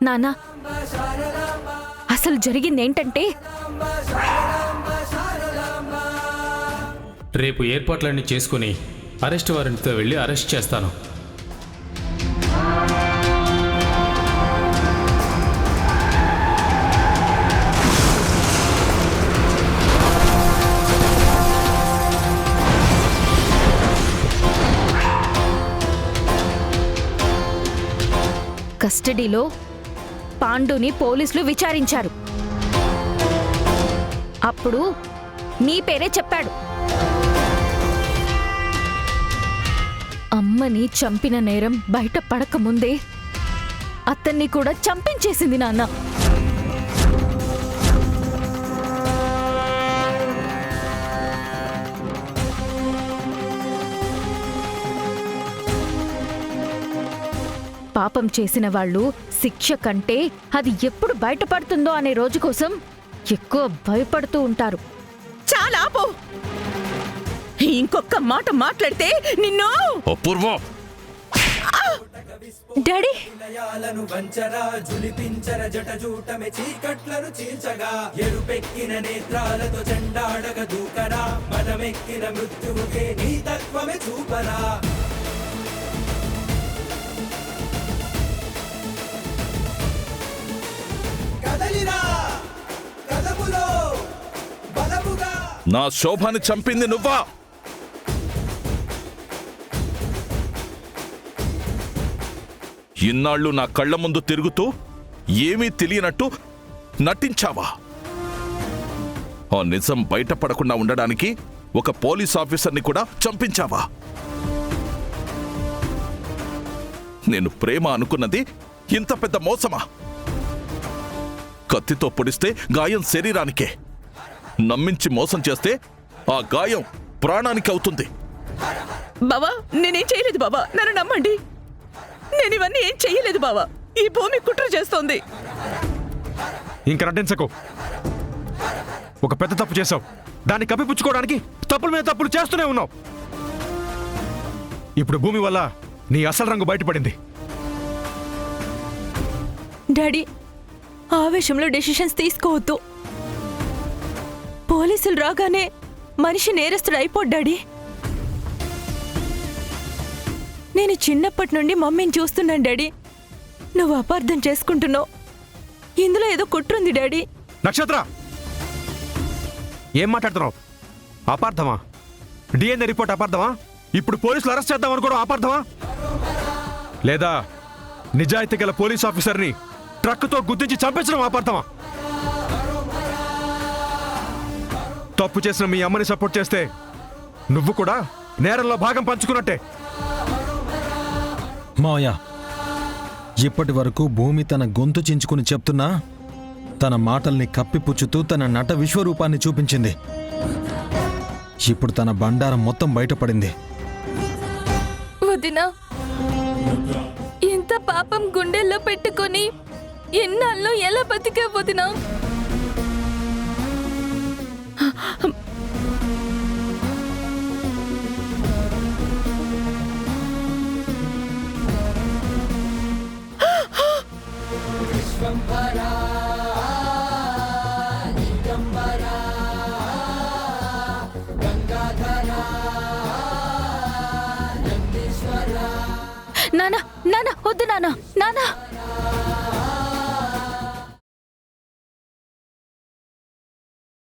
నానా, అసలు జరిగిందేంటంటే రేపు ఏర్పాట్లన్నీ చేసుకుని అరెస్ట్ వారెంట్తో వెళ్ళి అరెస్ట్ చేస్తాను. కస్టడీలో పాండుని పోలీసులు విచారించారు. అప్పుడు నీ పేరే చెప్పాడు. అమ్మని చంపిన నేరం బయట పడకముందే అతన్ని కూడా చంపించేసింది నాన్న. పాపం చేసిన వాళ్ళు శిక్ష కంటే అది ఎప్పుడు బయటపడుతుందో అనే రోజు కోసం ఎక్కువ భయపడుతూ ఉంటారు. చాలా ఆపు. ఇంకొక మాట మాట్లాడితే నిన్ను. అపూర్వ! డాడీ, నా శోభాని చంపింది నువ్వా? ఇన్నాళ్ళు నా కళ్ళ ముందు తిరుగుతూ ఏమీ తెలియనట్టు నటించావా? ఆ నిజం బయటపడకుండా ఉండడానికి ఒక పోలీస్ ఆఫీసర్ని కూడా చంపించావా? నేను ప్రేమ అనుకున్నది ఇంత పెద్ద మోసమా? కత్తితో పొడిస్తే గాయం శరీరానికే, నమ్మించి మోసం చేస్తే ఆ గాయం ప్రాణానికి అవుతుంది. బావా, నేనేం చేయలేదు బావా, నన్ను నమ్మండి. నేను ఇవన్నీ ఏం చెయ్యలేదు బావా. ఈ భూమి కుట్ర చేస్తోంది. ఇంక నటించకు. ఒక పెద్ద తప్పు చేశావు. దాన్ని కప్పిపుచ్చుకోవడానికి తప్పుల మీద తప్పులు చేస్తూనే ఉన్నావు. ఇప్పుడు భూమి వల్ల నీ అసలు రంగు బయటపడింది. డాడీ, ఆవేశంలో డెసిషన్స్ తీసుకోవద్దు. పోలీసులు రాగానే మనిషి నేరస్తుడు అయిపోడు డాడీ. నేను చిన్నప్పటి నుండి మమ్మీని చూస్తున్నాను డాడీ. నువ్వు అపార్థం చేసుకుంటున్నావు. ఇందులో ఏదో కుట్రుంది డాడీ. నక్షత్ర, ఏం మాట్లాడుతున్నావు? అపార్థమా? డిఎన్ఏ రిపోర్ట్ అపార్థమా? ఇప్పుడు పోలీసులు అరెస్ట్ చేద్దాం అనుకోవడం అపార్థమా? లేదా నిజాయితీ గల పోలీస్ ఆఫీసర్ని ట్రక్కుతో గుర్తించి చంపించడం అపార్థమా? తప్పు చేసిన మీ అమ్మని సపోర్ట్ చేస్తే నువ్వు కూడా నేరంలో భాగం పంచుకున్నట్టే. మావయ్య, ఇప్పటి వరకు భూమి తన గొంతు చించుకుని చెప్తున్నా తన మాటల్ని కప్పిపుచ్చుతూ తన నట విశ్వరూపాన్ని చూపించింది. ఇప్పుడు తన బండారం మొత్తం బయటపడింది. వదినా, ఇంత పాపం గుండెల్లో పెట్టుకొని ఎన్నాళ్ళు ఎలా బతికే వదినా? నానా, నానా, వద్దు నానా, నానా.